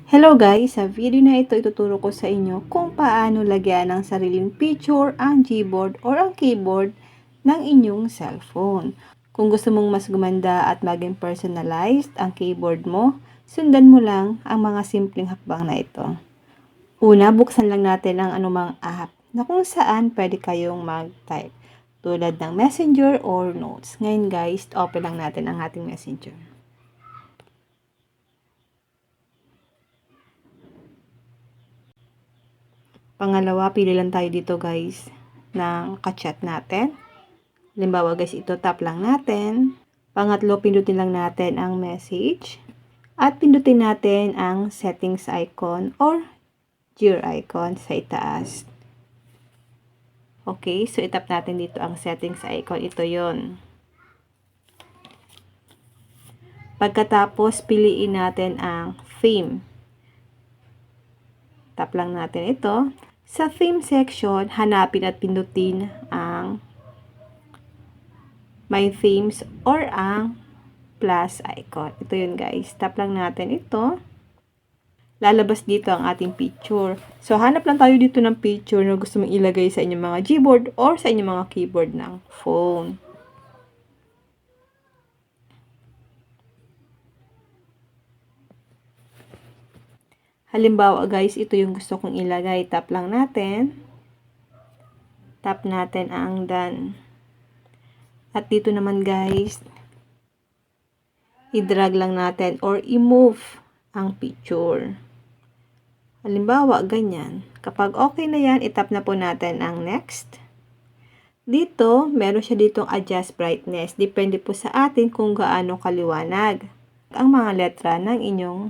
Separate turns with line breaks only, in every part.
Hello guys! Sa video na ito, ituturo ko sa inyo kung paano lagyan ng sariling picture ang Gboard or ang keyboard ng inyong cellphone. Kung gusto mong mas gumanda at maging personalized ang keyboard mo, sundan mo lang ang mga simpleng hakbang na ito. Una, buksan lang natin ang anumang app na kung saan pwede kayong mag-type tulad ng Messenger or Notes. Ngayon guys, open lang natin ang ating Messenger. Pangalawa, pili lang tayo dito guys ng ka-chat natin. Halimbawa guys, ito tap lang natin. Pangatlo, pindutin lang natin ang message. At pindutin natin ang settings icon or gear icon sa itaas. Okay, so itap natin dito ang settings icon. Ito yon. Pagkatapos, piliin natin ang theme. Tap lang natin ito. Sa theme section, hanapin at pindutin ang My Themes or ang plus icon. Ito yun guys. Tap lang natin ito. Lalabas dito ang ating picture. So, hanap lang tayo dito ng picture na gusto mong ilagay sa inyong mga Gboard or sa inyong mga keyboard ng phone. Halimbawa guys, ito yung gusto kong ilagay. Tap lang natin. Tap natin ang done. At dito naman guys, i-drag lang natin or i-move ang picture. Halimbawa, ganyan. Kapag okay na yan, itap na po natin ang next. Dito, meron siya ditong adjust brightness. Depende po sa atin kung gaano kaliwanag ang mga letra ng inyong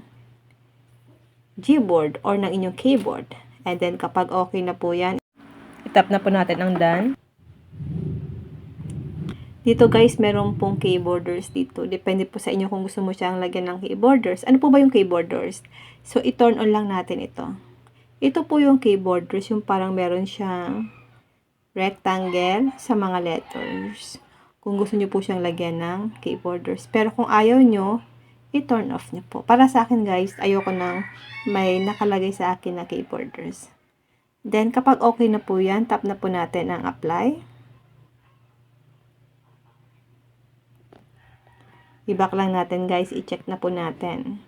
Gboard or ng inyong keyboard. And then, kapag okay na po yan, itap na po natin ang done. Dito guys, meron pong keyboarders dito. Depende po sa inyo kung gusto mo siyang lagyan ng keyboarders. Ano po ba yung keyboarders? So, i-turn on lang natin ito. Ito po yung keyboarders, yung parang meron siyang rectangle sa mga letters. Kung gusto niyo po siyang lagyan ng keyboarders. Pero kung ayaw nyo, i-turn off niyo po. Para sa akin guys, ayoko nang may nakalagay sa akin na keyboarders. Then, kapag okay na po yan, tap na po natin ang apply. I-back lang natin guys, i-check na po natin.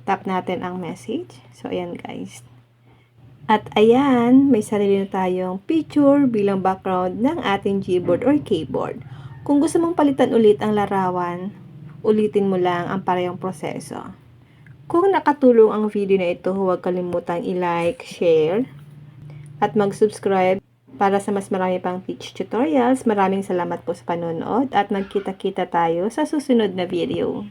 Tap natin ang message. So, ayan guys. At ayan, may sarili na tayong picture bilang background ng ating Gboard or keyboard. Kung gusto mong palitan ulit ang larawan, ulitin mo lang ang parehong proseso. Kung nakatulong ang video na ito, huwag kalimutang i-like, share, at mag-subscribe para sa mas marami pang teach tutorials. Maraming salamat po sa panonood at magkita-kita tayo sa susunod na video.